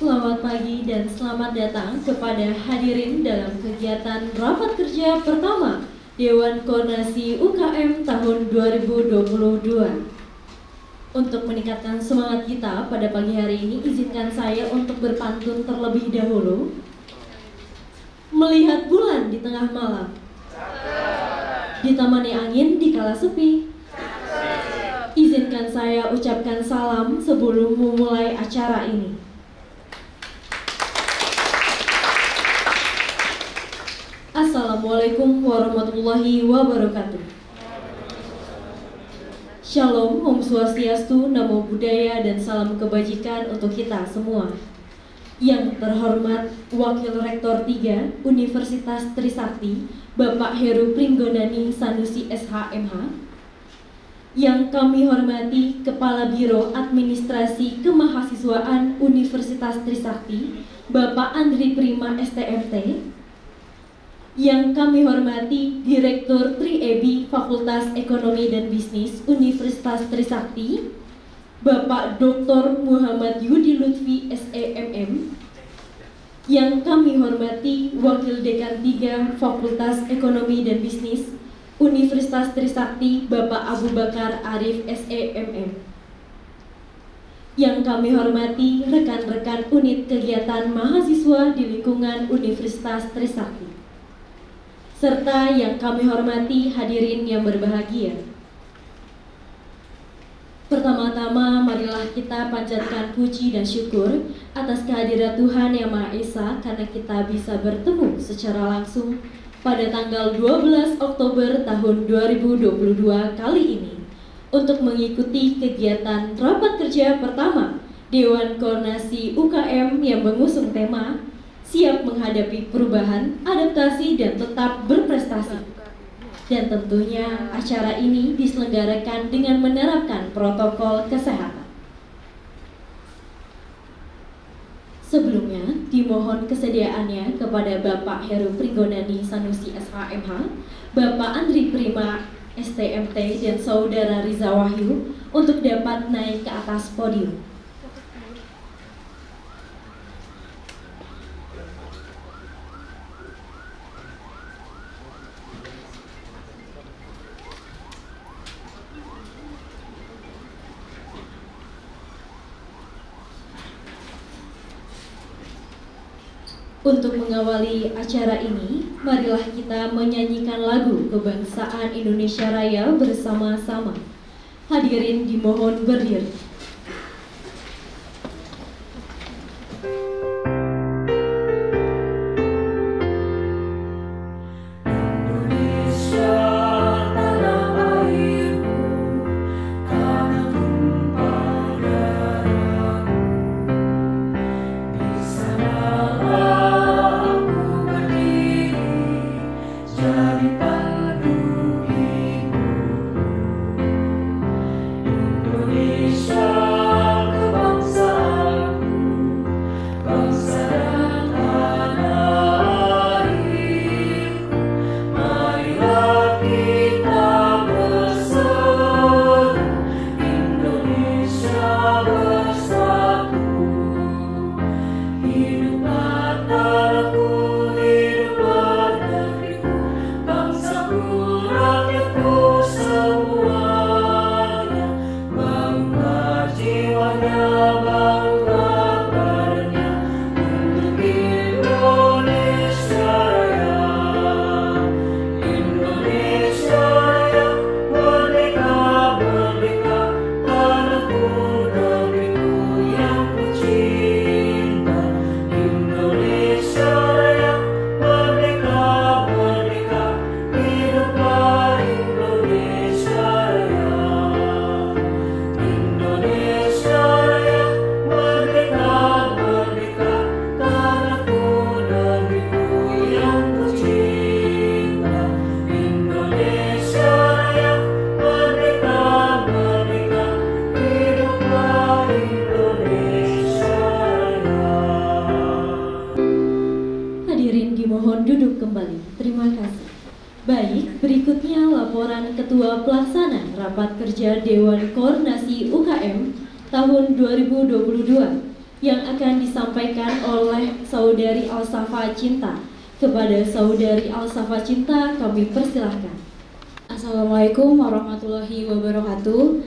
Selamat pagi dan selamat datang kepada hadirin dalam kegiatan Rapat Kerja Pertama Dewan Koordinasi UKM tahun 2022. Untuk meningkatkan semangat kita pada pagi hari ini, izinkan saya untuk berpantun terlebih dahulu. Melihat bulan di tengah malam, ditemani angin di kala sepi. Izinkan saya ucapkan salam sebelum memulai acara ini. Assalamualaikum warahmatullahi wabarakatuh. Shalom, Om Swastiastu, Namo Buddhaya, dan salam kebajikan untuk kita semua. Yang terhormat Wakil Rektor 3 Universitas Trisakti, Bapak Heru Pringgonani Sanusi SHMH. Yang kami hormati Kepala Biro Administrasi Kemahasiswaan Universitas Trisakti, Bapak Andri Prima STMT. Yang kami hormati Direktur Tri-EBI Fakultas Ekonomi dan Bisnis Universitas Trisakti, Bapak Dr. Muhammad Yudi Lutfi SEMM. Yang kami hormati Wakil Dekan 3 Fakultas Ekonomi dan Bisnis Universitas Trisakti, Bapak Abu Bakar Arif SEMM. Yang kami hormati rekan-rekan unit kegiatan mahasiswa di lingkungan Universitas Trisakti, serta yang kami hormati hadirin yang berbahagia. Pertama-tama, marilah kita panjatkan puji dan syukur atas kehadiran Tuhan Yang Maha Esa karena kita bisa bertemu secara langsung pada tanggal 12 Oktober tahun 2022 kali ini untuk mengikuti kegiatan Rapat Kerja Pertama Dewan Koordinasi UKM yang mengusung tema Siap Menghadapi Perubahan, Adaptasi, dan Tetap Berprestasi. Dan tentunya acara ini diselenggarakan dengan menerapkan protokol kesehatan. Sebelumnya, dimohon kesediaannya kepada Bapak Heru Pringgonani Sanusi SHMH, Bapak Andri Prima STMT, dan Saudara Riza Wahyu untuk dapat naik ke atas podium. Untuk mengawali acara ini, marilah kita menyanyikan lagu Kebangsaan Indonesia Raya bersama-sama. Hadirin dimohon berdiri. Berikutnya laporan Ketua Pelaksana Rapat Kerja Dewan Koordinasi UKM tahun 2022 yang akan disampaikan oleh Saudari Alsafa Cinta. Kepada Saudari Alsafa Cinta kami persilahkan. Assalamualaikum warahmatullahi wabarakatuh.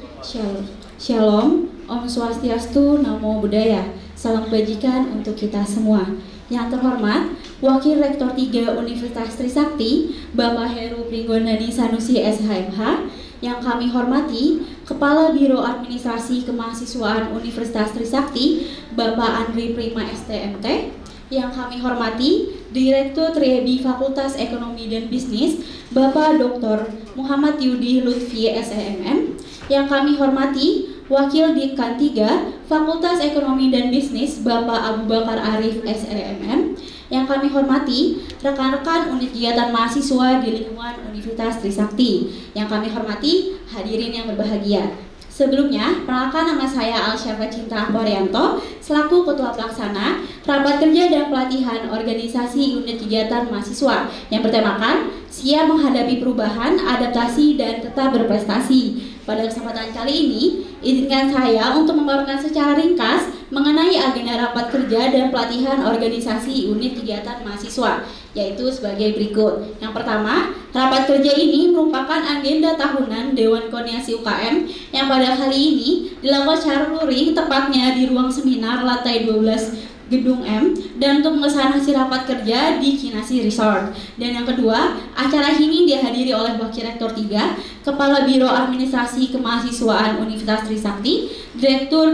Shalom, Om Swastiastu, Namo Buddhaya. Salam kebajikan untuk kita semua. Yang terhormat, Wakil Rektor 3 Universitas Trisakti, Bapak Heru Pringgondani Sanusi SHMH. Yang kami hormati, Kepala Biro Administrasi Kemahasiswaan Universitas Trisakti, Bapak Andri Prima STMT. Yang kami hormati, Direktur Triebi Fakultas Ekonomi dan Bisnis, Bapak Dr. Muhammad Yudi Lutfi SEMM. Yang kami hormati, Wakil Dekan 3 Fakultas Ekonomi dan Bisnis, Bapak Abu Bakar Arif SEMM. Yang kami hormati, rekan-rekan unit kegiatan mahasiswa di lingkungan Universitas Trisakti. Yang kami hormati, hadirin yang berbahagia. Sebelumnya, perkenalkan nama saya Alsafa Cinta Ahmarianto selaku Ketua Pelaksana Rapat Kerja dan Pelatihan Organisasi Unit Kegiatan Mahasiswa yang bertemakan Siap Menghadapi Perubahan, Adaptasi, dan Tetap Berprestasi. Pada kesempatan kali ini, izinkan saya untuk memaparkan secara ringkas mengenai agenda rapat kerja dan pelatihan organisasi unit kegiatan mahasiswa, yaitu sebagai berikut. Yang pertama, rapat kerja ini merupakan agenda tahunan Dewan Koordinasi UKM yang pada kali ini dilakukan secara luring, tepatnya di ruang seminar lantai 12 Gedung M, dan untuk mengesahkan hasil rapat kerja di Kinasi Resort. Dan yang kedua, acara ini dihadiri oleh Wakil Rektor 3, Kepala Biro Administrasi Kemahasiswaan Universitas Trisakti, Direktur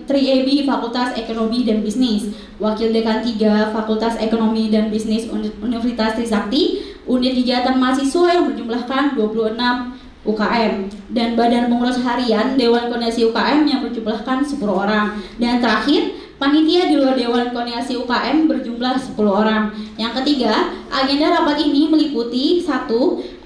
Triebi Fakultas Ekonomi dan Bisnis, Wakil Dekan 3 Fakultas Ekonomi dan Bisnis Universitas Trisakti, unit kegiatan mahasiswa yang berjumlahkan 26 UKM, dan Badan Pengurus Harian Dewan Koordinasi UKM yang berjumlahkan 10 orang. Dan terakhir, panitia di luar Dewan Koordinasi UKM berjumlah 10 orang. Yang ketiga, agenda rapat ini meliputi 1.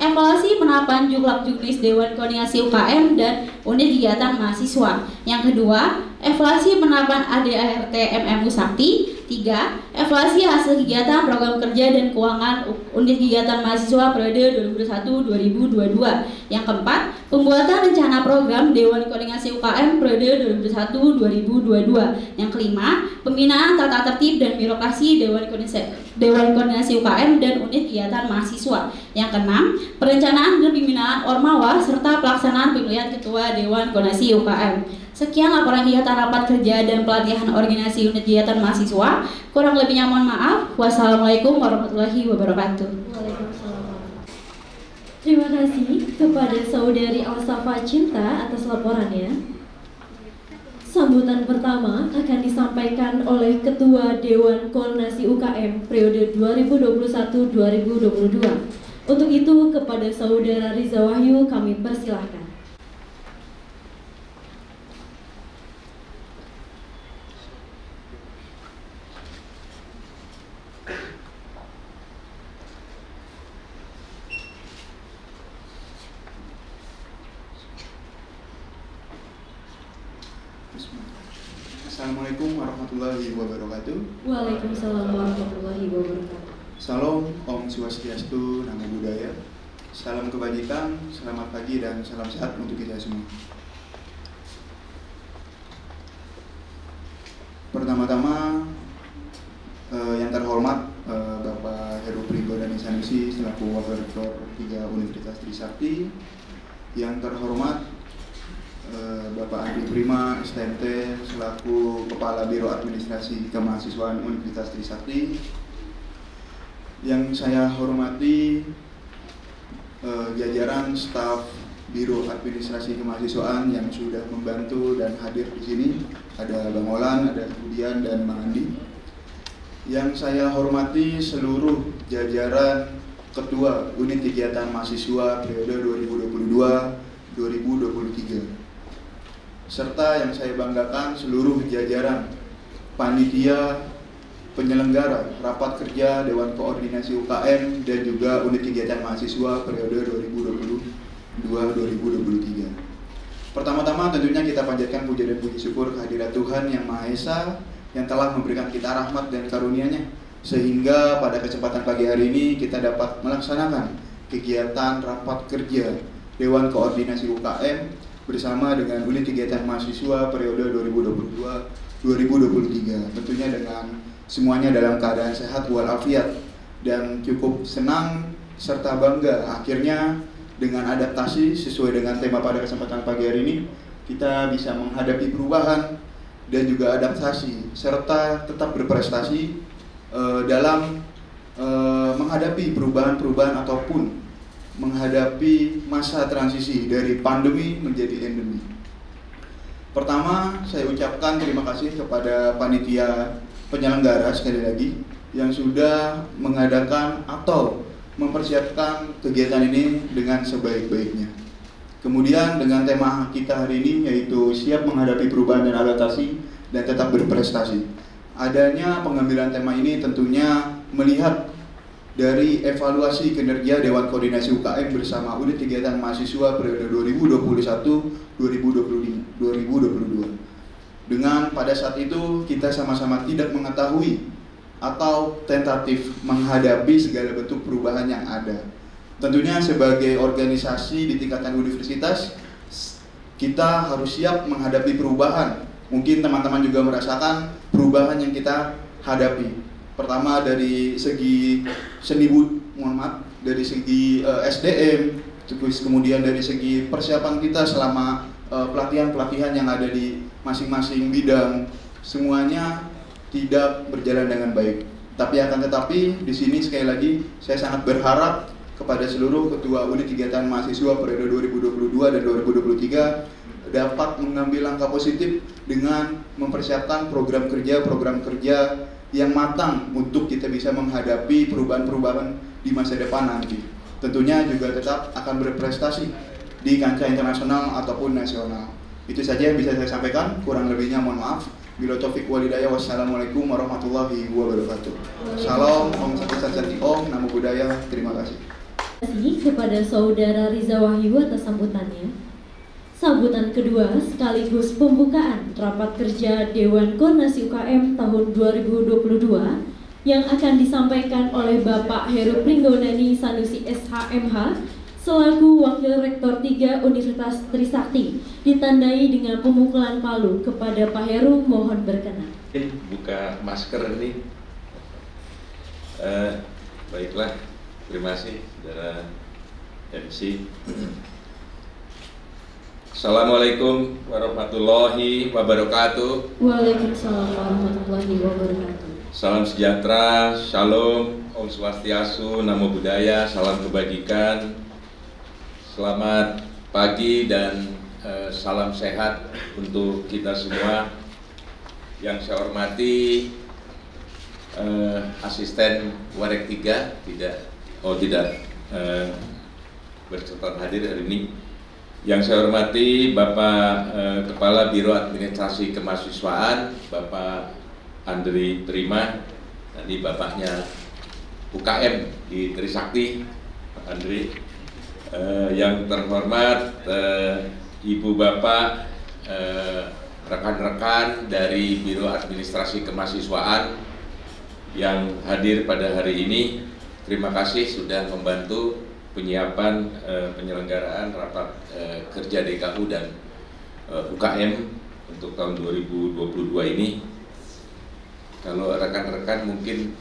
Evaluasi penerapan Juklak-Juknis Dewan Koordinasi UKM dan unit kegiatan mahasiswa. Yang kedua, evaluasi penerapan ADART MMU Sakti. 3. Evaluasi hasil kegiatan program kerja dan keuangan unit kegiatan mahasiswa periode 2021-2022. Yang keempat, pembuatan rencana program Dewan Koordinasi UKM periode 2021-2022. Yang kelima, pembinaan tata tertib dan birokrasi Dewan Koordinasi UKM dan unit kegiatan mahasiswa. Yang keenam, perencanaan dan pembinaan Ormawa serta pelaksanaan pemilihan ketua Dewan Koordinasi UKM. Sekian laporan kegiatan rapat kerja dan pelatihan organisasi unit kegiatan mahasiswa. Kurang lebihnya mohon maaf. Wassalamualaikum warahmatullahi wabarakatuh. Waalaikumsalam. Terima kasih kepada Saudari Alsafa Cinta atas laporannya. Sambutan pertama akan disampaikan oleh Ketua Dewan Koordinasi UKM periode 2021-2022. Untuk itu, kepada Saudara Riza Wahyu kami persilahkan. Assalamualaikum warahmatullahi wabarakatuh. Waalaikumsalam warahmatullahi wabarakatuh. Salam, Om Swastiastu, Namo Buddhaya. Salam kebajikan, selamat pagi dan salam sehat untuk kita semua. Pertama-tama, yang terhormat Bapak Heru Pringgondani Sanusi selaku Wakil Rektor 3 Universitas Trisakti. Yang terhormat Bapak Andri Prima STMT selaku Kepala Biro Administrasi Kemahasiswaan Universitas Trisakti. Yang saya hormati jajaran staf Biro Administrasi Kemahasiswaan yang sudah membantu dan hadir di sini. Ada Bang Olan, ada Budian, dan Bang Andi. Yang saya hormati seluruh jajaran Ketua Unit Kegiatan Mahasiswa periode 2022-2023. Serta yang saya banggakan seluruh jajaran panitia penyelenggara rapat kerja Dewan Koordinasi UKM dan juga unit kegiatan mahasiswa periode 2022-2023. Pertama-tama tentunya kita panjatkan puja dan puji syukur kehadirat Tuhan Yang Maha Esa yang telah memberikan kita rahmat dan karunia-Nya sehingga pada kesempatan pagi hari ini kita dapat melaksanakan kegiatan rapat kerja Dewan Koordinasi UKM bersama dengan unit kegiatan mahasiswa periode 2022-2023. Tentunya dengan semuanya dalam keadaan sehat walafiat dan cukup senang serta bangga akhirnya dengan adaptasi sesuai dengan tema pada kesempatan pagi hari ini kita bisa menghadapi perubahan dan juga adaptasi serta tetap berprestasi dalam menghadapi perubahan-perubahan ataupun menghadapi masa transisi dari pandemi menjadi endemi. Pertama, saya ucapkan terima kasih kepada panitia penyelenggara sekali lagi yang sudah mengadakan atau mempersiapkan kegiatan ini dengan sebaik-baiknya. Kemudian dengan tema kita hari ini yaitu siap menghadapi perubahan dan adaptasi dan tetap berprestasi. Adanya pengambilan tema ini tentunya melihat dari evaluasi kinerja Dewan Koordinasi UKM bersama unit kegiatan mahasiswa periode 2021-2022. Dengan pada saat itu kita sama-sama tidak mengetahui atau tentatif menghadapi segala bentuk perubahan yang ada. Tentunya sebagai organisasi di tingkatan universitas kita harus siap menghadapi perubahan. Mungkin teman-teman juga merasakan perubahan yang kita hadapi. Pertama dari segi dari segi SDM, terus kemudian dari segi persiapan kita selama pelatihan-pelatihan yang ada di masing-masing bidang, semuanya tidak berjalan dengan baik. Tetapi di sini sekali lagi saya sangat berharap kepada seluruh ketua unit kegiatan mahasiswa periode 2022 dan 2023 dapat mengambil langkah positif dengan mempersiapkan program kerja yang matang untuk kita bisa menghadapi perubahan-perubahan di masa depan nanti. Tentunya juga tetap akan berprestasi di kancah internasional ataupun nasional. Itu saja yang bisa saya sampaikan, kurang lebihnya mohon maaf. Bila taufik walhidayah, wassalamualaikum warahmatullahi wabarakatuh. Salam, Om Sati Om, Namo Buddhaya, terima kasih. Terima kasih kepada Saudara Riza Wahyu atas sambutannya. Sambutan kedua sekaligus pembukaan rapat kerja Dewan Koordinasi UKM tahun 2022 yang akan disampaikan oleh Bapak Heru Pringgonani Sanusi SHMH selaku Wakil Rektor 3 Universitas Trisakti, ditandai dengan pemukulan palu. Kepada Pak Heru mohon berkenan. Buka masker ini. Baiklah, terima kasih saudara MC. Assalamualaikum warahmatullahi wabarakatuh. Waalaikumsalam warahmatullahi wabarakatuh. Salam sejahtera, shalom, Om Swastiastu, Namo Buddhaya, salam kebajikan. Selamat pagi dan salam sehat untuk kita semua. Yang saya hormati asisten Warek 3 tidak berkenan hadir hari ini. Yang saya hormati Bapak Kepala Biro Administrasi Kemahasiswaan, Bapak Andri Prima, tadi Bapaknya UKM di Trisakti, Pak Andri. Yang terhormat Ibu Bapak, rekan-rekan dari Biro Administrasi Kemahasiswaan yang hadir pada hari ini, terima kasih sudah membantu penyiapan penyelenggaraan rapat kerja DKU dan UKM untuk tahun 2022 ini. Kalau rekan-rekan mungkin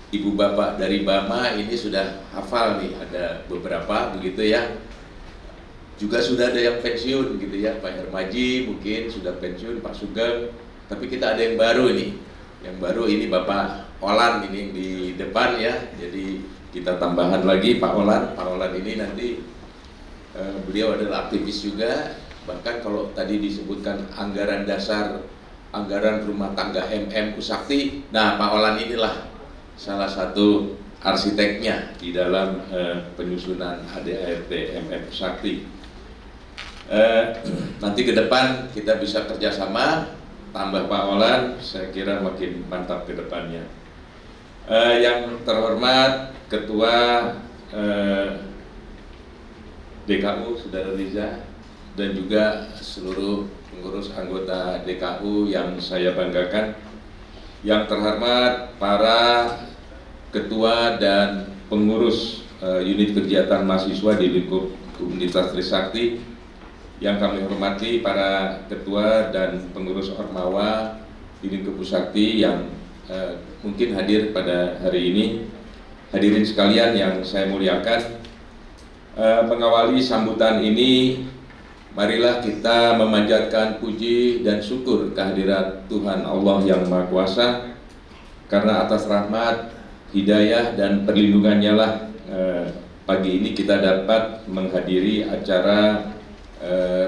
Ibu Bapak dari Bama ini sudah hafal nih, ada beberapa begitu ya. Juga sudah ada yang pensiun gitu ya, Pak Hermaji mungkin sudah pensiun, Pak Sugeng. Tapi kita ada yang baru nih. Yang baru ini Bapak Olan ini di depan ya, jadi kita tambahan lagi Pak Olan. Pak Olan ini nanti beliau adalah aktivis juga, bahkan kalau tadi disebutkan anggaran dasar, anggaran rumah tangga Usakti, nah Pak Olan inilah salah satu arsiteknya di dalam penyusunan ADART Usakti. Nanti ke depan kita bisa kerjasama, tambah Pak Olan, saya kira makin mantap ke depannya. Yang terhormat Ketua DKU Saudara Riza dan juga seluruh pengurus anggota DKU yang saya banggakan, yang terhormat para ketua dan pengurus unit kegiatan mahasiswa di lingkup Universitas Trisakti, yang kami hormati para ketua dan pengurus Ormawa di Lingkup Pusakti yang mungkin hadir pada hari ini, hadirin sekalian yang saya muliakan. Mengawali sambutan ini, marilah kita memanjatkan puji dan syukur kehadirat Tuhan Allah yang Maha Kuasa, karena atas rahmat, hidayah dan perlindungannya lah pagi ini kita dapat menghadiri acara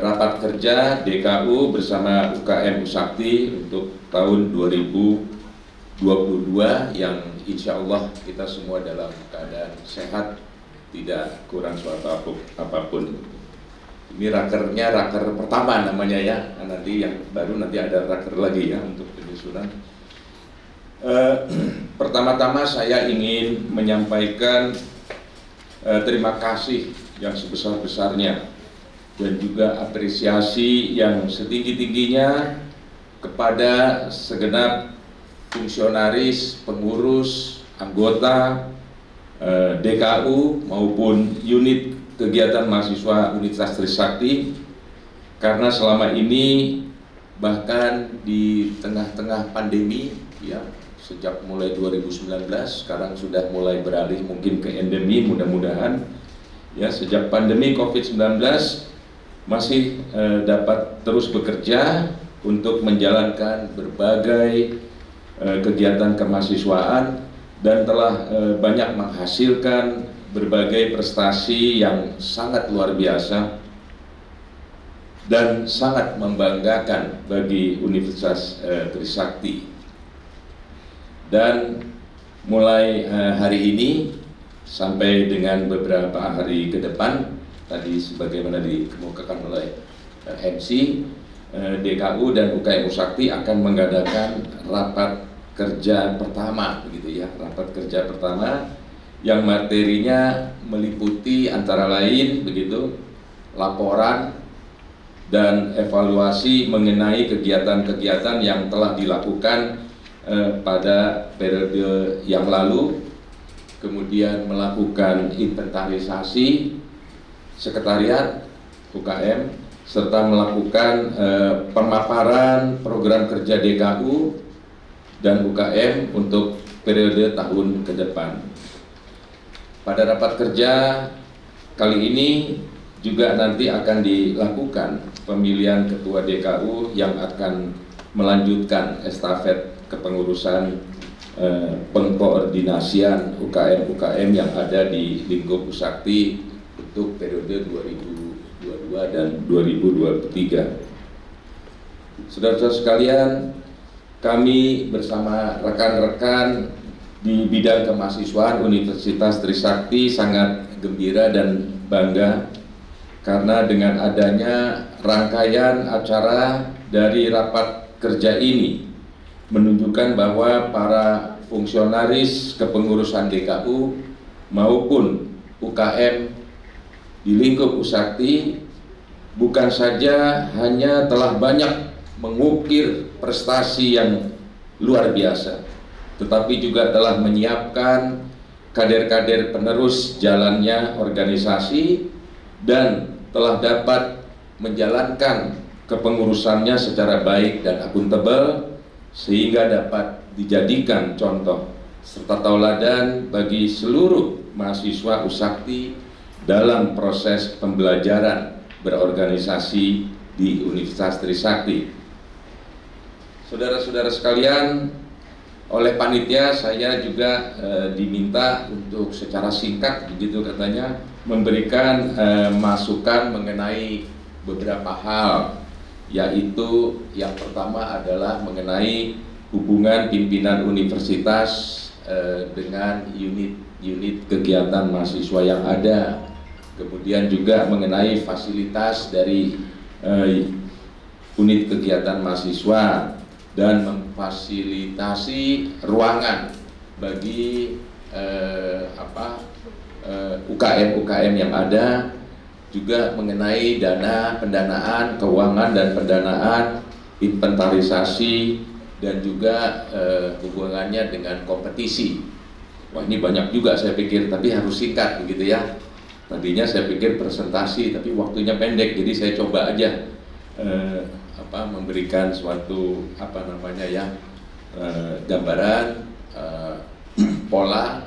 rapat kerja DKU bersama UKM Pusakti untuk tahun 2022 yang insya Allah kita semua dalam keadaan sehat, tidak kurang suatu apapun. Ini rakernya raker pertama namanya ya, nanti yang baru nanti ada raker lagi ya untuk penyusunan. Pertama-tama saya ingin menyampaikan terima kasih yang sebesar-besarnya dan juga apresiasi yang setinggi-tingginya kepada segenap fungsionaris, pengurus, anggota DKU maupun unit kegiatan mahasiswa Universitas Trisakti, karena selama ini bahkan di tengah-tengah pandemi ya, sejak mulai 2019 sekarang sudah mulai beralih mungkin ke endemi, mudah-mudahan ya, sejak pandemi COVID-19 masih dapat terus bekerja untuk menjalankan berbagai kegiatan kemahasiswaan dan telah banyak menghasilkan berbagai prestasi yang sangat luar biasa dan sangat membanggakan bagi Universitas Trisakti. Dan mulai hari ini sampai dengan beberapa hari ke depan, tadi sebagaimana dikemukakan oleh MC, DKU dan UKM Pusakti akan mengadakan rapat kerja pertama, begitu ya, rapat kerja pertama yang materinya meliputi antara lain begitu laporan dan evaluasi mengenai kegiatan-kegiatan yang telah dilakukan pada periode yang lalu, kemudian melakukan inventarisasi sekretariat UKM serta melakukan pemaparan program kerja DKU dan UKM untuk periode tahun ke depan. Pada rapat kerja kali ini juga nanti akan dilakukan pemilihan ketua DKU yang akan melanjutkan estafet kepengurusan pengkoordinasian UKM-UKM yang ada di Lingkup Pusakti untuk periode 2022 dan 2023. Saudara-saudara sekalian, kami bersama rekan-rekan di bidang kemahasiswaan Universitas Trisakti sangat gembira dan bangga karena dengan adanya rangkaian acara dari rapat kerja ini menunjukkan bahwa para fungsionaris kepengurusan DKU maupun UKM di Lingkup Pusakti bukan saja hanya telah banyak mengukir prestasi yang luar biasa, tetapi juga telah menyiapkan kader-kader penerus jalannya organisasi dan telah dapat menjalankan kepengurusannya secara baik dan akuntabel sehingga dapat dijadikan contoh serta tauladan bagi seluruh mahasiswa Pusakti dalam proses pembelajaran berorganisasi di Universitas Trisakti. Saudara-saudara sekalian, oleh panitia saya juga diminta untuk secara singkat begitu katanya memberikan masukan mengenai beberapa hal, yaitu yang pertama adalah mengenai hubungan pimpinan universitas dengan unit kegiatan mahasiswa yang ada, kemudian juga mengenai fasilitas dari unit kegiatan mahasiswa dan memfasilitasi ruangan bagi UKM-UKM yang ada, juga mengenai pendanaan, keuangan dan pendanaan, inventarisasi, dan juga hubungannya dengan kompetisi. Wah, ini banyak juga saya pikir, tapi harus singkat begitu ya. Tadinya saya pikir presentasi, tapi waktunya pendek, jadi saya coba aja memberikan suatu gambaran pola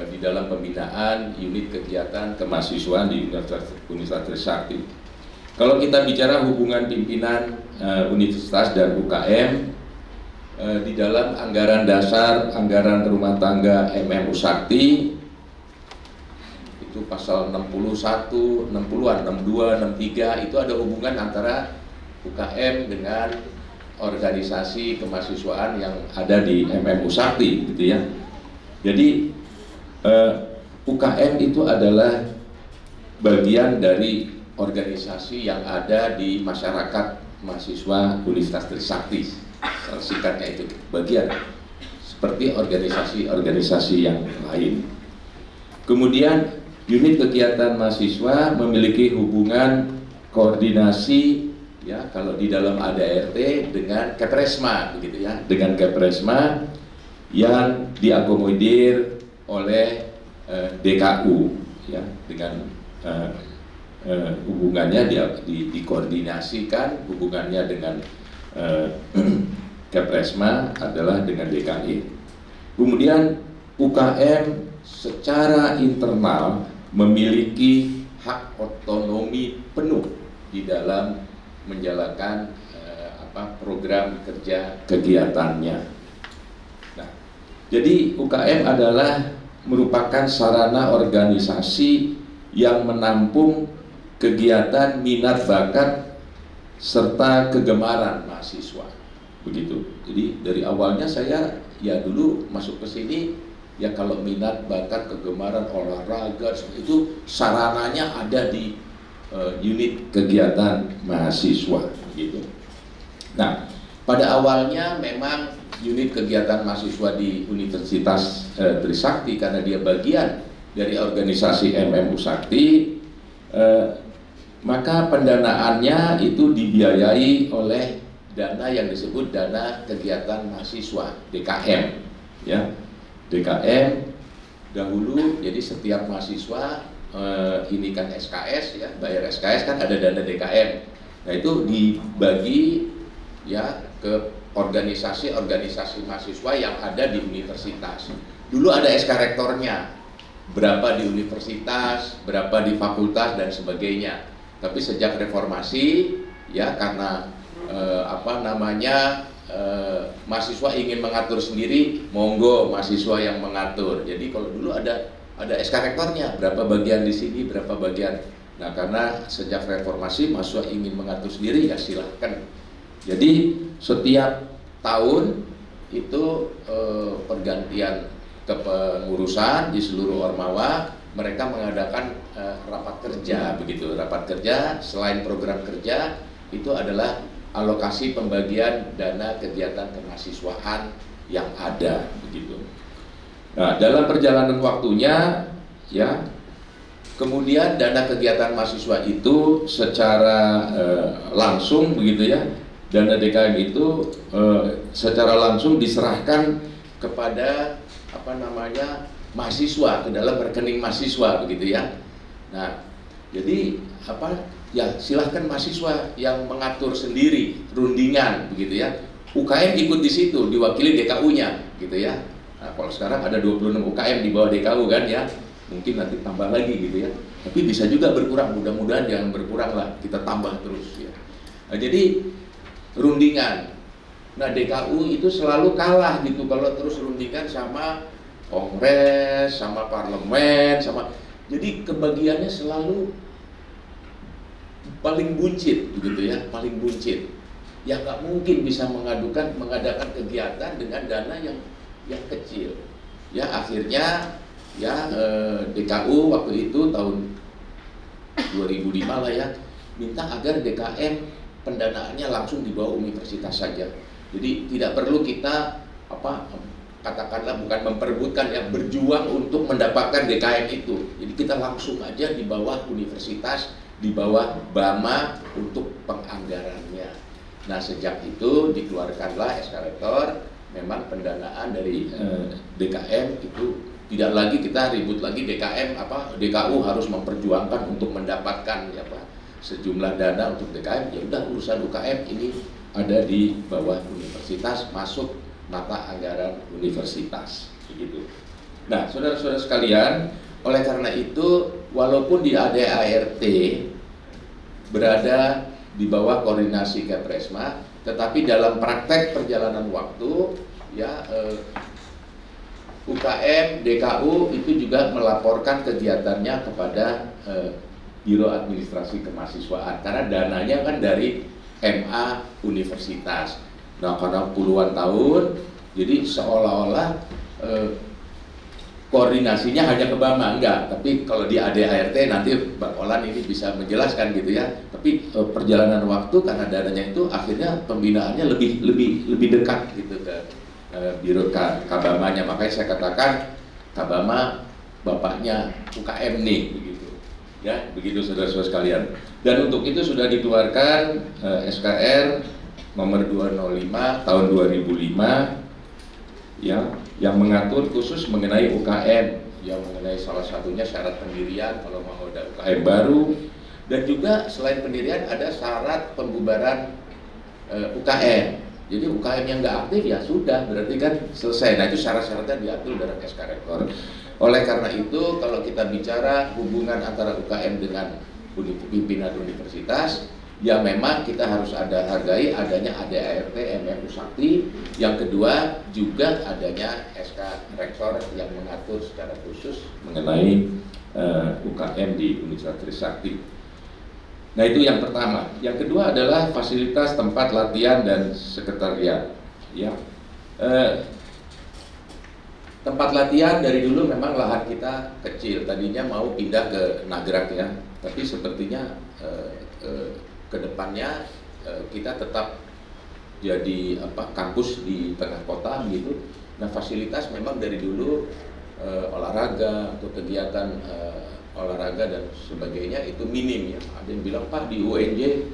di dalam pembinaan unit kegiatan kemahasiswaan di Universitas Trisakti. Kalau kita bicara hubungan pimpinan universitas dan UKM di dalam anggaran dasar, anggaran rumah tangga MMU Sakti itu pasal 61, 60-an, 62, 63 itu ada hubungan antara UKM dengan organisasi kemahasiswaan yang ada di MMU Sakti gitu ya. Jadi UKM itu adalah bagian dari organisasi yang ada di masyarakat mahasiswa Universitas Trisakti. Singkatnya itu bagian seperti organisasi-organisasi yang lain. Kemudian unit kegiatan mahasiswa memiliki hubungan koordinasi ya kalau di dalam ADART dengan Kepresma begitu ya, dengan Kepresma yang diakomodir oleh DKU ya, dengan hubungannya dikoordinasikan, hubungannya dengan Kepresma adalah dengan DKI. Kemudian UKM secara internal memiliki hak otonomi penuh di dalam menjalankan program kerja kegiatannya. Nah, jadi UKM adalah merupakan sarana organisasi yang menampung kegiatan minat bakat serta kegemaran mahasiswa. Begitu. Jadi dari awalnya saya ya dulu masuk ke sini ya kalau minat bakat kegemaran olahraga itu sarananya ada di unit kegiatan mahasiswa gitu. Nah, pada awalnya memang unit kegiatan mahasiswa di Universitas Trisakti karena dia bagian dari organisasi MMU Sakti, maka pendanaannya itu dibiayai oleh dana yang disebut dana kegiatan mahasiswa DKM ya. DKM dahulu jadi setiap mahasiswa ini kan SKS ya, bayar SKS kan ada dana DKM. Nah itu dibagi ya ke organisasi-organisasi mahasiswa yang ada di universitas. Dulu ada SK rektornya, berapa di universitas, berapa di fakultas dan sebagainya. Tapi sejak reformasi ya karena mahasiswa ingin mengatur sendiri, monggo mahasiswa yang mengatur. Jadi kalau dulu ada SK rektornya, berapa bagian di sini, berapa bagian. Nah, karena sejak reformasi mahasiswa ingin mengatur sendiri, ya silahkan. Jadi setiap tahun itu pergantian kepengurusan di seluruh Ormawa, mereka mengadakan rapat kerja, begitu. Rapat kerja selain program kerja itu adalah alokasi pembagian dana kegiatan kemahasiswaan yang ada begitu. Nah, dalam perjalanan waktunya ya kemudian dana kegiatan mahasiswa itu secara langsung begitu ya, dana DKM itu secara langsung diserahkan kepada mahasiswa ke dalam rekening mahasiswa begitu ya. Nah, jadi ya silahkan mahasiswa yang mengatur sendiri rundingan begitu ya. UKM ikut di situ diwakili DKU-nya gitu ya. Nah, kalau sekarang ada 26 UKM di bawah DKU kan ya, mungkin nanti tambah lagi gitu ya. Tapi bisa juga berkurang, mudah-mudahan jangan berkurang lah, kita tambah terus ya. Nah, jadi rundingan. Nah DKU itu selalu kalah gitu kalau terus rundingan sama kongres, sama parlemen, sama. Jadi kebagiannya selalu paling buncit begitu ya, paling buncit. Ya nggak mungkin bisa mengadakan kegiatan dengan dana yang kecil. Ya akhirnya ya DKU waktu itu tahun 2005 lah ya, minta agar DKM pendanaannya langsung di bawah universitas saja. Jadi tidak perlu kita katakanlah bukan memperebutkan ya, berjuang untuk mendapatkan DKM itu. Jadi kita langsung aja di bawah universitas, di bawah BAMA untuk penganggarannya. Nah sejak itu dikeluarkanlah SK Rektor, memang pendanaan dari DKM itu tidak lagi kita ribut lagi DKU harus memperjuangkan untuk mendapatkan sejumlah dana untuk DKM. Ya udah, urusan UKM ini ada di bawah universitas, masuk mata anggaran universitas begitu. Nah, saudara-saudara sekalian, oleh karena itu walaupun di ADART berada di bawah koordinasi Kepresma, tetapi dalam praktek perjalanan waktu UKM, DKU itu juga melaporkan kegiatannya kepada Biro Administrasi Kemahasiswaan karena dananya kan dari MA Universitas. Nah, karena puluhan tahun, jadi seolah-olah koordinasinya hanya ke Bama, enggak. Tapi kalau di ADART nanti Bang Olan ini bisa menjelaskan gitu ya. Tapi perjalanan waktu karena dananya itu akhirnya pembinaannya lebih dekat gitu ke Biro Kabamanya. Makanya saya katakan Kabama bapaknya UKM nih begitu. Ya, begitu saudara-saudara sekalian. Dan untuk itu sudah dikeluarkan SKR nomor 205 tahun 2005 ya, yang mengatur khusus mengenai UKM, yang mengenai salah satunya syarat pendirian kalau mau ada UKM baru, dan juga selain pendirian ada syarat pembubaran UKM. Jadi UKM yang nggak aktif ya sudah, berarti kan selesai. Nah, itu syarat-syaratnya diatur dalam SK Rektor. Oleh karena itu kalau kita bicara hubungan antara UKM dengan pimpinan universitas, ya memang kita harus hargai adanya ADART MFU Sakti. Yang kedua juga adanya SK Rektor yang mengatur secara khusus mengenai UKM di Universitas Trisakti. Nah, itu yang pertama. Yang kedua adalah fasilitas tempat latihan dan sekretariat. Ya, tempat latihan dari dulu memang lahan kita kecil. Tadinya mau pindah ke Nagrak ya, tapi sepertinya kedepannya kita tetap jadi kampus di tengah kota gitu. Nah, fasilitas memang dari dulu olahraga atau kegiatan olahraga dan sebagainya itu minim ya. Ada yang bilang Pak di UNJ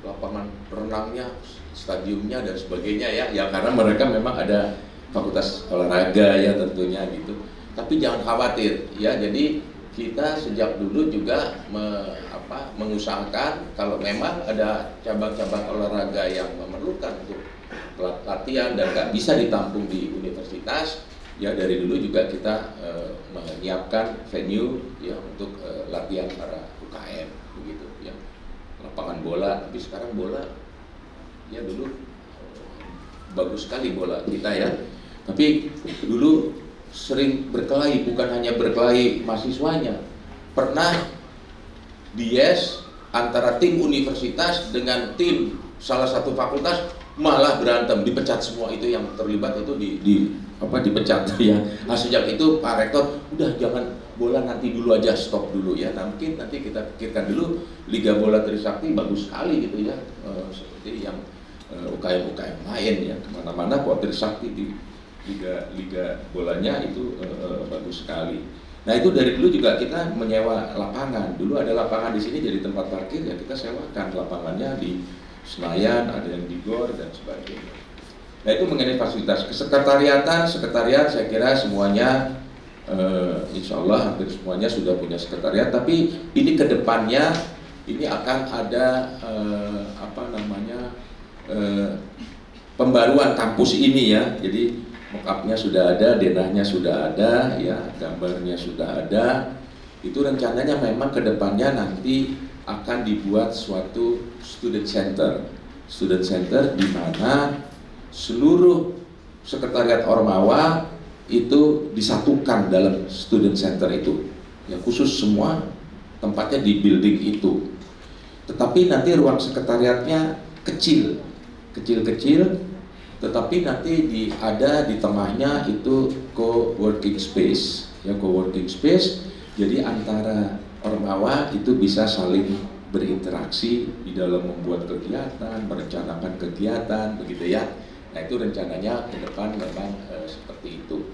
lapangan renangnya, stadiumnya dan sebagainya ya karena mereka memang ada fakultas olahraga ya tentunya gitu. Tapi jangan khawatir ya. Jadi kita sejak dulu juga mengusahakan kalau memang ada cabang-cabang olahraga yang memerlukan untuk latihan dan nggak bisa ditampung di universitas, ya dari dulu juga kita menyiapkan venue ya untuk latihan para UKM begitu ya. Lapangan bola, tapi sekarang bola ya dulu bagus sekali bola kita ya. Tapi dulu sering berkelahi, bukan hanya berkelahi mahasiswanya. Pernah dies antara tim universitas dengan tim salah satu fakultas malah berantem, dipecat semua. Itu yang terlibat itu dipecat ya. Nah, sejak itu Pak Rektor udah jangan bola, nanti dulu aja, stop dulu ya. Nah, mungkin nanti kita pikirkan dulu Liga Bola Trisakti bagus sekali gitu ya, seperti yang UKM lain ya, kemana-mana kok Trisakti di liga bolanya itu bagus sekali. Nah, itu dari dulu juga kita menyewa lapangan. Dulu ada lapangan di sini jadi tempat parkir ya, kita sewakan lapangannya di Senayan, ada yang di GOR dan sebagainya. Nah, itu mengenai fasilitas sekretariat saya kira semuanya insya Allah hampir semuanya sudah punya sekretariat. Tapi ini kedepannya ini akan ada pembaruan kampus ini ya. Jadi mock-up-nya sudah ada, denahnya sudah ada, ya gambarnya sudah ada. Itu rencananya memang kedepannya nanti akan dibuat suatu student center di mana seluruh sekretariat Ormawa itu disatukan dalam student center itu. Ya khusus semua tempatnya di building itu. Tetapi nanti ruang sekretariatnya kecil, tetapi nanti ada di tengahnya itu co-working space, ya co-working space. Jadi antara Ormawa itu bisa saling berinteraksi di dalam membuat kegiatan, merencanakan kegiatan, begitu ya. Nah, itu rencananya ke depan memang seperti itu.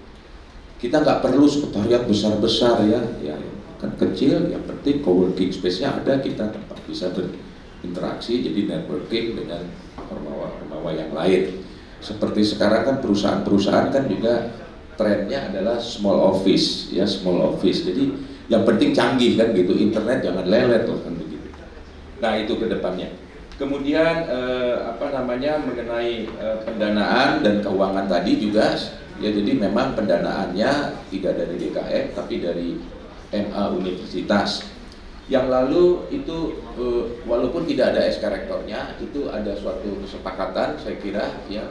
Kita nggak perlu sekretariat besar-besar ya kan kecil. Yang penting co-working space-nya ada, kita tempat bisa berinteraksi, jadi networking dengan Ormawa yang lain. Seperti sekarang kan perusahaan-perusahaan kan juga trennya adalah small office, ya small office. Jadi yang penting canggih kan gitu, internet jangan lelet loh kan begitu. Nah itu kedepannya. Kemudian mengenai pendanaan dan keuangan tadi juga, ya jadi memang pendanaannya tidak dari DKM tapi dari MA Universitas. Yang lalu itu walaupun tidak ada SK rektornya, itu ada suatu kesepakatan saya kira ya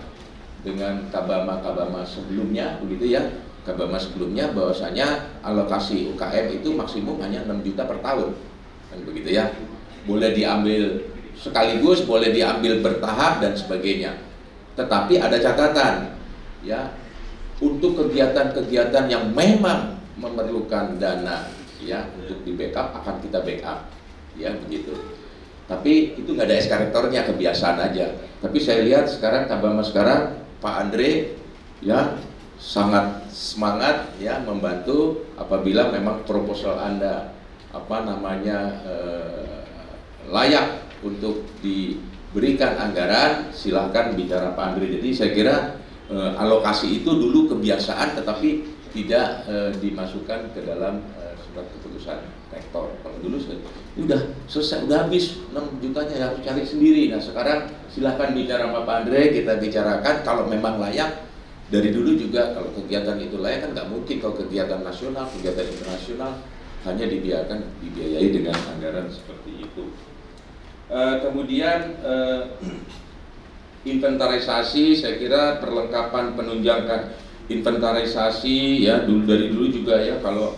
dengan kabama sebelumnya begitu ya, kabama sebelumnya bahwasanya alokasi UKM itu maksimum hanya 6 juta per tahun kan begitu ya, boleh diambil sekaligus, boleh diambil bertahap dan sebagainya, tetapi ada catatan ya, untuk kegiatan-kegiatan yang memang memerlukan dana ya untuk di backup akan kita backup ya begitu. Tapi itu nggak ada SK rektornya, kebiasaan aja. Tapi saya lihat sekarang kabama sekarang Pak Andre ya sangat semangat ya membantu apabila memang proposal Anda layak untuk diberikan anggaran, silahkan bicara Pak Andre. Jadi saya kira alokasi itu dulu kebiasaan tetapi tidak dimasukkan ke dalam surat keputusan rektor. Kalau dulu ini udah selesai, udah habis 6 jutanya harus cari sendiri. Nah sekarang silahkan bicara sama Pak Andre, kita bicarakan kalau memang layak. Dari dulu juga kalau kegiatan itu layak kan nggak mungkin kalau kegiatan nasional, kegiatan internasional hanya dibiayai dengan anggaran seperti itu. Kemudian inventarisasi, saya kira perlengkapan penunjangkan inventarisasi ya dari dulu juga ya, kalau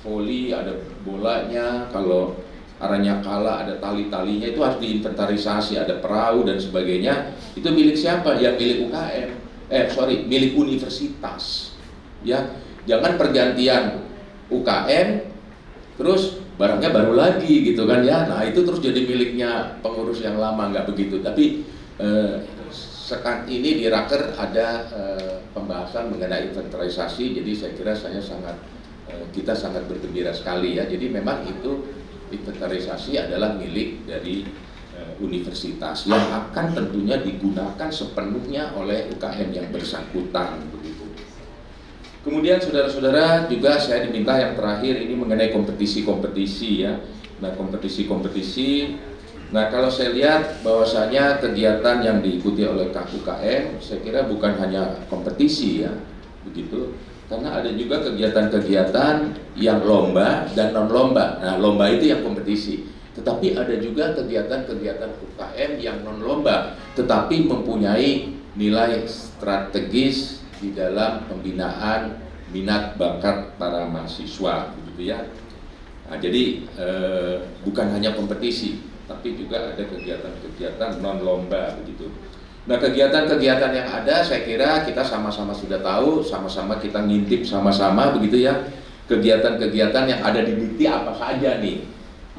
voli ada bolanya, kalau arahnya kala ada tali-talinya, itu harus diinventarisasi, ada perahu dan sebagainya. Itu milik siapa? Yang milik UKM, milik universitas ya. Jangan pergantian UKM terus barangnya baru lagi gitu kan ya. Nah itu terus jadi miliknya pengurus yang lama, nggak begitu. Tapi sekarang ini di Raker ada pembahasan mengenai inventarisasi. Jadi saya kira kita sangat bergembira sekali ya. Jadi memang itu inventarisasi adalah milik dari universitas yang akan tentunya digunakan sepenuhnya oleh UKM yang bersangkutan begitu. Kemudian saudara-saudara juga saya diminta yang terakhir ini mengenai kompetisi-kompetisi ya. Nah kompetisi-kompetisi, nah kalau saya lihat bahwasanya kegiatan yang diikuti oleh UKM saya kira bukan hanya kompetisi ya begitu. Karena ada juga kegiatan-kegiatan yang lomba dan non-lomba. Nah, lomba itu yang kompetisi. Tetapi ada juga kegiatan-kegiatan UKM yang non-lomba, tetapi mempunyai nilai strategis di dalam pembinaan minat bakat para mahasiswa, begitu ya. Nah, jadi bukan hanya kompetisi, tapi juga ada kegiatan-kegiatan non-lomba, begitu. Nah kegiatan-kegiatan yang ada saya kira kita sama-sama sudah tahu, sama-sama kita ngintip sama-sama begitu ya. Kegiatan-kegiatan yang ada di Dikti apa saja nih.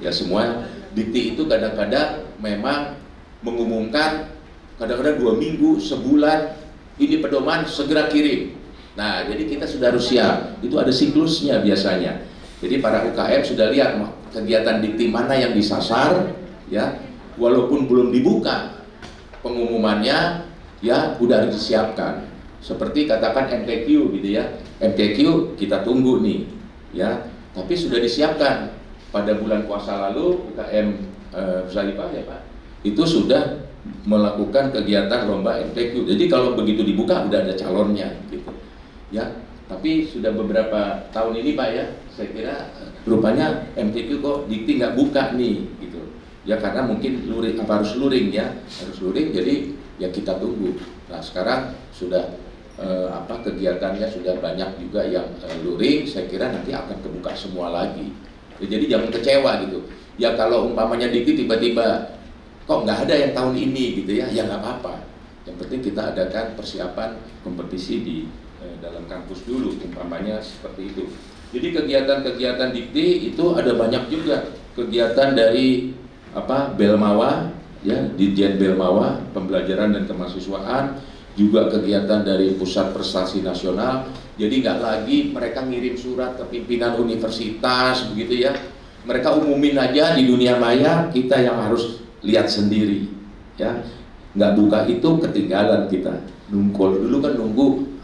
Ya semua Dikti itu kadang-kadang memang mengumumkan kadang-kadang 2 minggu, sebulan, ini pedoman segera kirim. Nah jadi kita sudah harus siap, itu ada siklusnya biasanya. Jadi para UKM sudah lihat kegiatan Dikti mana yang disasar ya, walaupun belum dibuka pengumumannya ya udah harus disiapkan. Seperti katakan MTQ gitu ya. MTQ kita tunggu nih ya, tapi sudah disiapkan pada bulan puasa lalu UKM Zalipah ya Pak. Itu sudah melakukan kegiatan lomba MTQ. Jadi kalau begitu dibuka udah ada calonnya gitu. Ya, tapi sudah beberapa tahun ini Pak ya, saya kira rupanya MTQ kok Dikti nggak buka nih gitu. Ya karena mungkin harus luring ya, harus luring, jadi ya kita tunggu. Nah sekarang sudah kegiatannya sudah banyak juga yang luring, saya kira nanti akan kebuka semua lagi. Ya, jadi jangan kecewa gitu. Ya kalau umpamanya Dikti tiba-tiba kok nggak ada yang tahun ini gitu ya, ya nggak apa-apa. Yang penting kita adakan persiapan kompetisi di dalam kampus dulu, umpamanya seperti itu. Jadi kegiatan-kegiatan Dikti itu ada banyak juga, kegiatan dari Belmawa ya, Ditjen Belmawa, pembelajaran dan kemahasiswaan, juga kegiatan dari Pusat Prestasi Nasional. Jadi nggak lagi mereka ngirim surat ke pimpinan universitas begitu ya, mereka umumin aja di dunia maya, kita yang harus lihat sendiri ya. Nggak buka itu ketinggalan kita. Dulu kan nunggu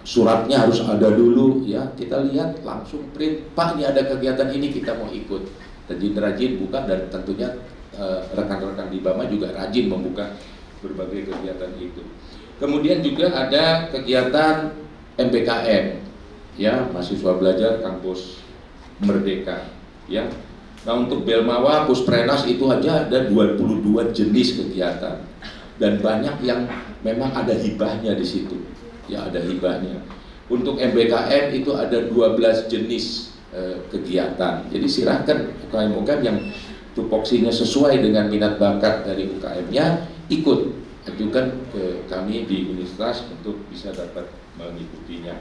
suratnya harus ada dulu ya. Kita lihat langsung print, Pak ini ada kegiatan ini kita mau ikut. Rajin-rajin buka, dan tentunya rekan-rekan di Bama juga rajin membuka berbagai kegiatan itu. Kemudian juga ada kegiatan MBKM ya, mahasiswa belajar kampus Merdeka ya. Nah untuk Belmawa, Pusprenas itu aja ada 22 jenis kegiatan, dan banyak yang memang ada hibahnya di situ ya, ada hibahnya. Untuk MBKM itu ada 12 jenis kegiatan. Jadi silahkan UKM-UKM yang tupoksinya sesuai dengan minat bakat dari UKM-nya ikut, ajukan ke kami di universitas untuk bisa dapat mengikutinya.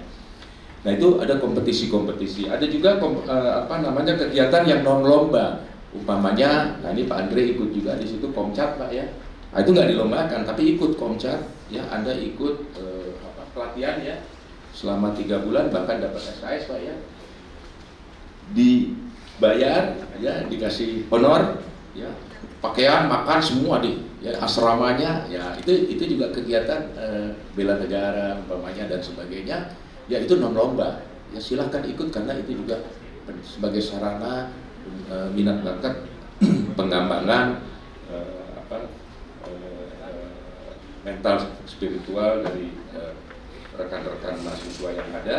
Nah itu ada kompetisi-kompetisi, ada juga kegiatan yang non lomba, umpamanya, nah ini Pak Andre ikut juga di situ Komcat Pak ya. Nah itu nggak dilombakan tapi ikut Komcat ya, Anda ikut pelatihan ya selama 3 bulan, bahkan dapat SKS Pak ya, dibayar ya, dikasih honor ya, pakaian, makan semua di ya, asramanya ya, itu juga kegiatan bela negara umpamanya dan sebagainya ya, itu non lomba ya, silahkan ikut karena itu juga sebagai sarana minat bakat pengembangan mental spiritual dari rekan-rekan mahasiswa yang ada.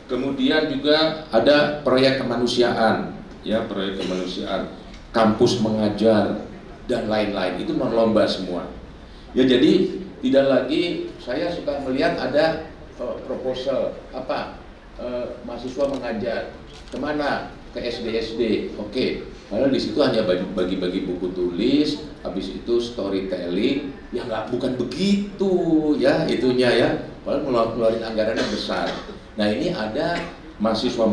Kemudian juga ada proyek kemanusiaan ya, proyek kemanusiaan, kampus mengajar dan lain-lain, itu non lomba semua ya. Jadi tidak lagi, saya suka melihat ada proposal mahasiswa mengajar kemana, ke SD, oke. Padahal di situ hanya bagi-bagi buku tulis, habis itu storytelling, ya bukan begitu ya itunya ya. Padahal ngeluarin anggaran yang besar. Nah ini ada mahasiswa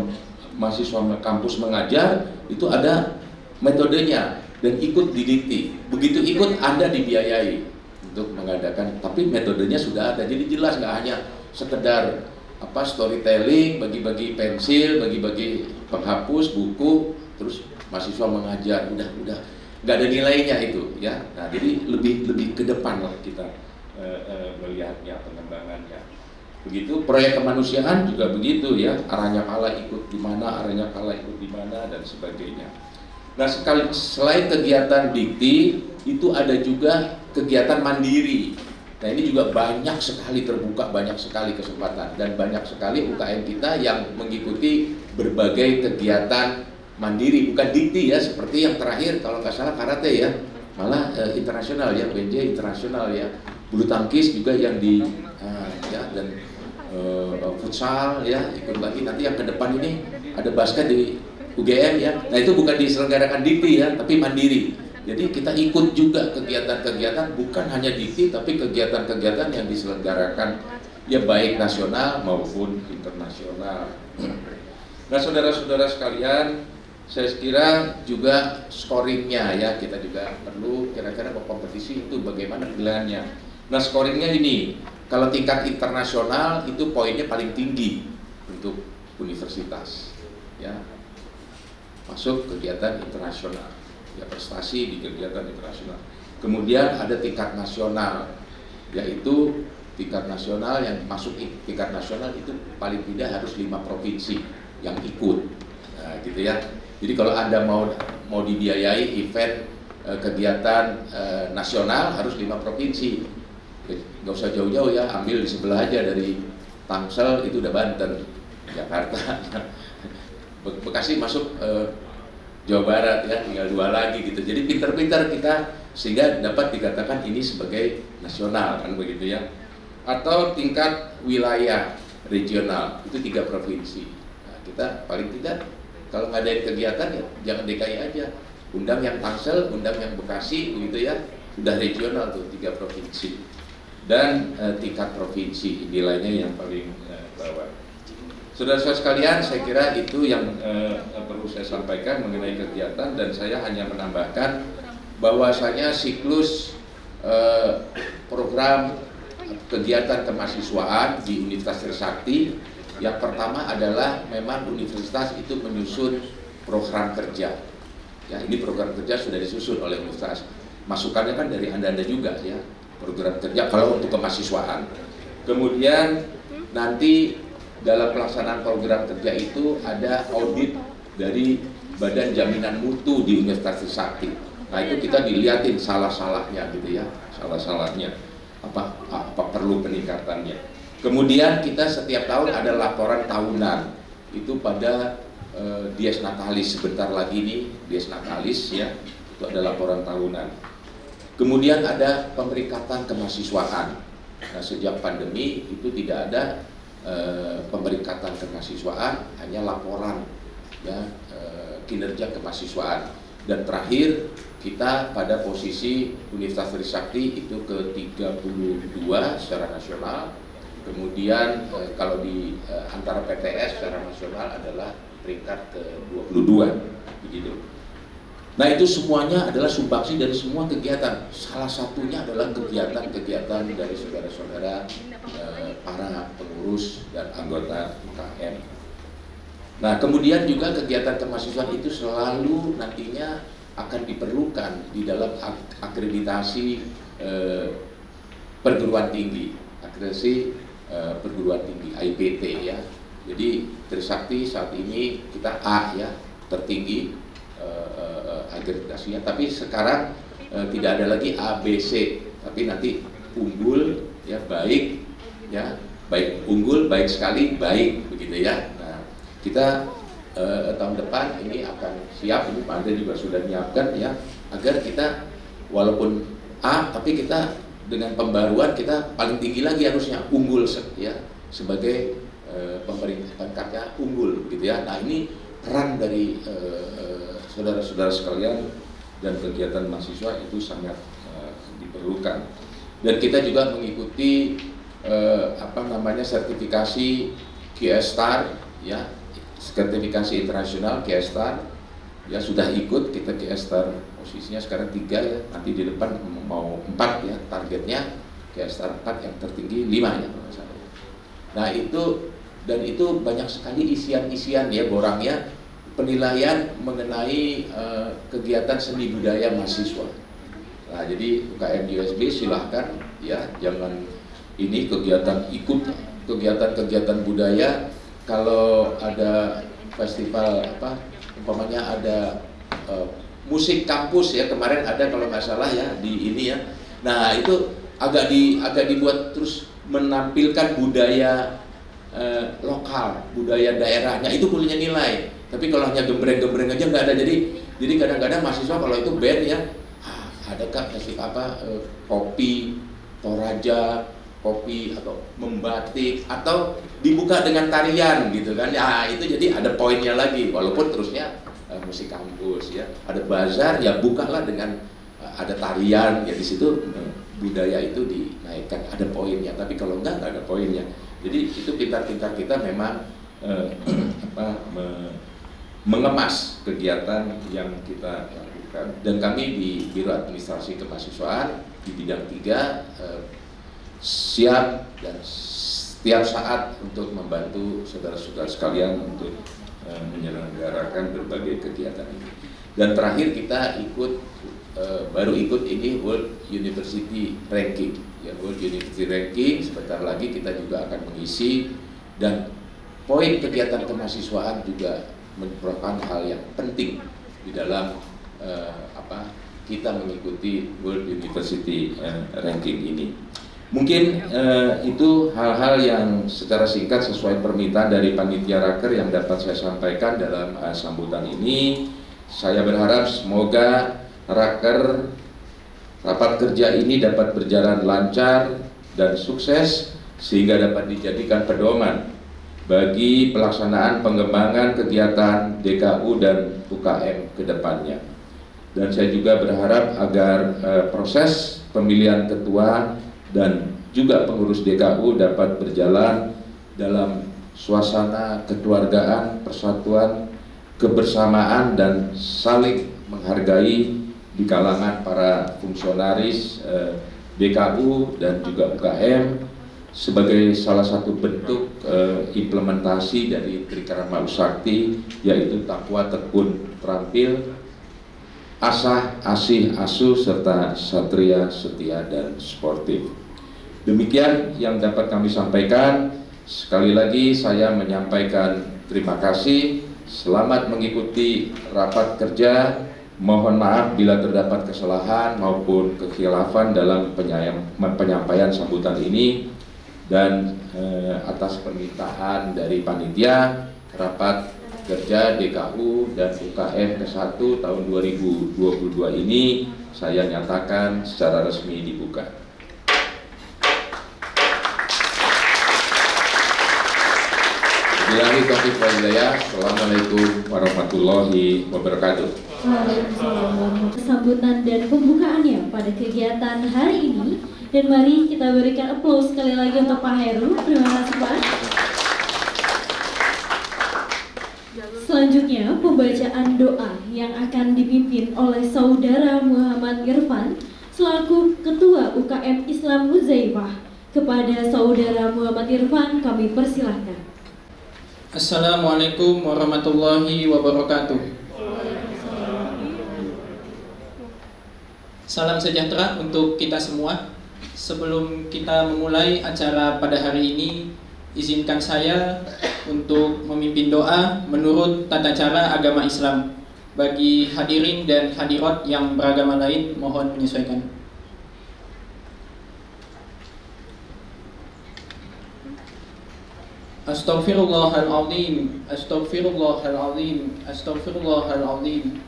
kampus mengajar, itu ada metodenya dan ikut didikti. Begitu ikut Anda dibiayai untuk mengadakan, tapi metodenya sudah ada. Jadi jelas, nggak hanya sekedar storytelling, bagi-bagi pensil, bagi-bagi penghapus buku, terus mahasiswa mengajar, udah nggak ada nilainya itu ya. Nah jadi lebih ke depan lah kita melihatnya, pengembangannya. Begitu proyek kemanusiaan juga begitu ya, arahnya kala ikut di mana, arahnya kala ikut di mana dan sebagainya. Nah selain kegiatan dikti itu ada juga kegiatan mandiri. Nah ini juga banyak sekali terbuka, banyak sekali kesempatan, dan banyak sekali UKM kita yang mengikuti berbagai kegiatan mandiri, bukan dikti ya, seperti yang terakhir kalau nggak salah karate ya, malah internasional ya, BNJ internasional ya, bulu tangkis juga yang di dan futsal ya ikut lagi. Nanti yang ke depan ini ada basket di UGM ya. Nah itu bukan diselenggarakan dikti ya, tapi mandiri. Jadi kita ikut juga kegiatan-kegiatan, bukan hanya dikti, tapi kegiatan-kegiatan yang diselenggarakan ya baik nasional maupun internasional. Nah saudara-saudara sekalian, saya kira juga scoringnya ya, kita juga perlu kira-kira berkompetisi itu bagaimana penilaiannya. Nah scoringnya ini, kalau tingkat internasional itu poinnya paling tinggi untuk universitas ya, masuk kegiatan internasional ya, prestasi di kegiatan internasional. Kemudian ada tingkat nasional, yaitu tingkat nasional yang masuk tingkat nasional itu paling tidak harus 5 provinsi yang ikut. Nah, gitu ya. Jadi kalau Anda mau dibiayai event kegiatan nasional harus 5 provinsi. Nggak usah jauh-jauh ya, ambil di sebelah aja, dari Tangsel itu udah Banten, Jakarta. Bekasi masuk Jawa Barat ya, tinggal 2 lagi gitu. Jadi pintar-pintar kita sehingga dapat dikatakan ini sebagai nasional kan begitu ya. Atau tingkat wilayah regional itu 3 provinsi. Nah, kita paling tidak kalau ngadain kegiatan ya jangan DKI aja, undang yang Tangsel, undang yang Bekasi begitu ya, sudah regional tuh 3 provinsi. Dan tingkat provinsi nilainya yang paling bawah. Saudara-saudara sekalian, saya kira itu yang perlu saya sampaikan mengenai kegiatan, dan saya hanya menambahkan bahwasanya siklus program kegiatan kemahasiswaan di Universitas Trisakti, yang pertama adalah memang universitas itu menyusun program kerja. Ya, ini program kerja sudah disusun oleh universitas. Masukannya kan dari Anda juga ya, program kerja kalau untuk kemahasiswaan. Kemudian nanti dalam pelaksanaan program kerja itu ada audit dari Badan Jaminan Mutu di Universitas Trisakti. Nah itu kita dilihatin salah-salahnya gitu ya, salah-salahnya apa perlu peningkatannya. Kemudian kita setiap tahun ada laporan tahunan itu pada Dies Natalis, sebentar lagi nih Dies Natalis ya, itu ada laporan tahunan. Kemudian ada pemeringkatan kemahasiswaan. Nah sejak pandemi itu tidak ada pemeringkatan kemahasiswaan, hanya laporan ya kinerja kemahasiswaan. Dan terakhir kita pada posisi Universitas Trisakti itu ke-32 secara nasional. Kemudian kalau di antara PTS secara nasional adalah peringkat ke-22 begitu. Nah itu semuanya adalah sumbangsi dari semua kegiatan. Salah satunya adalah kegiatan-kegiatan dari saudara-saudara para pengurus dan anggota UKM. Nah kemudian juga kegiatan kemahasiswaan itu selalu nantinya akan diperlukan di dalam akreditasi perguruan tinggi, akreditasi perguruan tinggi IPT ya. Jadi Trisakti saat ini kita A ya, tertinggi akreditasinya, tapi sekarang tidak ada lagi A, B, C, tapi nanti unggul ya, baik ya, baik unggul, baik sekali, baik begitu ya. Nah kita tahun depan ini akan siap, ini Pak Andre juga sudah menyiapkan ya, agar kita walaupun A tapi kita dengan pembaruan kita paling tinggi lagi harusnya unggul ya, sebagai pemeringkatnya unggul gitu ya. Nah ini peran dari saudara-saudara sekalian dan kegiatan mahasiswa itu sangat diperlukan. Dan kita juga mengikuti sertifikasi QS-Star ya, sertifikasi internasional QS-Star ya, sudah ikut kita QS-Star, posisinya sekarang 3 ya, nanti di depan mau 4 ya, targetnya QS-Star 4, yang tertinggi 5 ya. Nah itu, dan itu banyak sekali isian-isian ya, borangnya penilaian mengenai kegiatan seni budaya mahasiswa. Nah jadi UKM di USB silahkan ya, jangan ini ikut kegiatan-kegiatan budaya. Kalau ada festival umpamanya ada musik kampus ya, kemarin ada kalau nggak salah ya di ini ya. Nah itu agak dibuat terus menampilkan budaya lokal, budaya daerahnya, itu punya nilai. Tapi kalau hanya gembreng-gembreng aja nggak ada. Jadi kadang-kadang mahasiswa kalau itu band ya, ada kak kasih kopi Toraja, kopi atau membatik, atau dibuka dengan tarian gitu kan ya, itu jadi ada poinnya lagi, walaupun terusnya musik kampus ya. Ada bazar ya, bukalah dengan ada tarian ya, di situ budaya itu dinaikkan, ada poinnya. Tapi kalau enggak ada poinnya. Jadi itu pintar-pintar kita memang mengemas kegiatan yang kita lakukan. Dan kami di Biro Administrasi Kemahasiswaan di bidang 3 siap dan setiap saat untuk membantu saudara-saudara sekalian untuk menyelenggarakan berbagai kegiatan ini. Dan terakhir kita baru ikut ini World University Ranking ya, World University Ranking. Sebentar lagi kita juga akan mengisi, dan poin kegiatan kemahasiswaan juga merupakan hal yang penting di dalam kita mengikuti World University Ranking ini. Mungkin itu hal-hal yang secara singkat sesuai permintaan dari panitia raker yang dapat saya sampaikan dalam sambutan ini. Saya berharap semoga rapat kerja ini dapat berjalan lancar dan sukses, sehingga dapat dijadikan pedoman bagi pelaksanaan pengembangan kegiatan DKU dan UKM ke depannya. Dan saya juga berharap agar proses pemilihan ketua dan juga pengurus DKU dapat berjalan dalam suasana kekeluargaan, persatuan, kebersamaan, dan saling menghargai di kalangan para fungsionaris DKU dan juga UKM, sebagai salah satu bentuk implementasi dari Trikarma Usakti, yaitu takwa, tekun, terampil, asah, asih, asuh, serta satria, setia, dan sportif. Demikian yang dapat kami sampaikan. Sekali lagi saya menyampaikan terima kasih. Selamat mengikuti rapat kerja. Mohon maaf bila terdapat kesalahan maupun kekhilafan dalam penyampaian sambutan ini. Dan atas permintaan dari panitia, rapat kerja DKU dan UKM ke-1 tahun 2022 ini saya nyatakan secara resmi dibuka. Billahi taufiq wal hidayah. Assalamualaikum warahmatullahi wabarakatuh. Waalaikumsalam warahmatullahi. Sambutan dan pembukaannya pada kegiatan hari ini. Dan mari kita berikan aplaus sekali lagi untuk Pak Heru. Terima kasih Pak. Selanjutnya pembacaan doa yang akan dipimpin oleh Saudara Muhammad Irfan selaku Ketua UKM Islam Huzaifah. Kepada Saudara Muhammad Irfan kami persilahkan. Assalamualaikum warahmatullahi wabarakatuh. Salam sejahtera untuk kita semua. Sebelum kita memulai acara pada hari ini, izinkan saya untuk memimpin doa menurut tata cara agama Islam. Bagi hadirin dan hadirat yang beragama lain, mohon menyesuaikan. Astaghfirullahaladzim, astaghfirullahaladzim, astaghfirullahaladzim.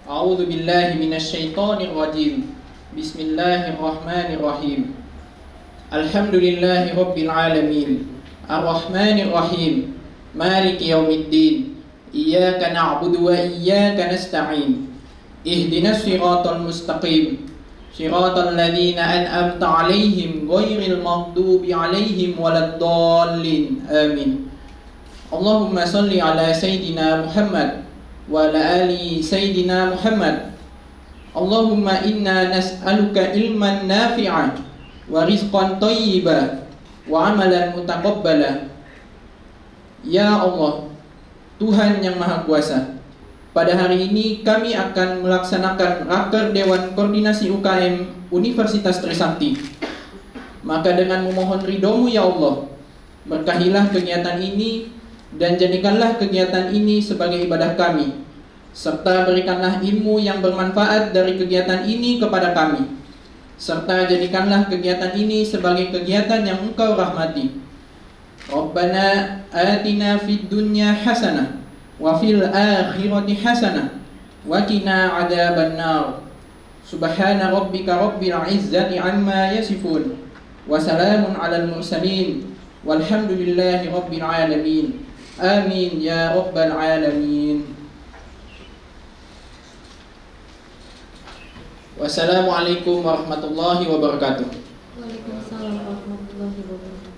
A'udzu billahi minasyaitonir rajim. Bismillahirrahmanirrahim. Alhamdulillahi rabbil alamin. Arrahmanir rahim. Maliki yaumiddin. Iyyaka na'budu wa iyyaka nasta'in. Ihdinas siratal mustaqim. Siratal ladzina an'amta 'alaihim ghairil maghdubi 'alaihim waladdallin. Amin. Allahumma shalli ala sayidina Muhammad wa ala ali sayidina Muhammad. Allahumma inna nas'aluka ilman nafi'an wa rizqan thayyiban wa amalan mutaqabbala. Ya Allah, Tuhan yang Maha Kuasa, pada hari ini kami akan melaksanakan raker Dewan Koordinasi UKM Universitas Trisakti. Maka dengan memohon ridho-Mu ya Allah, berkahilah kegiatan ini dan jadikanlah kegiatan ini sebagai ibadah kami, serta berikanlah ilmu yang bermanfaat dari kegiatan ini kepada kami, serta jadikanlah kegiatan ini sebagai kegiatan yang Engkau rahmati. Rabbana atina fid dunya hasanah wa fil akhirati hasanah wa qina adzabannar. Subhana rabbika rabbil izzati amma yasifun wa salamun alal mursalin walhamdulillahi rabbil alamin. Amin ya rabbal alamin. Wassalamualaikum warahmatullahi wabarakatuh. Waalaikumsalam warahmatullahi wabarakatuh.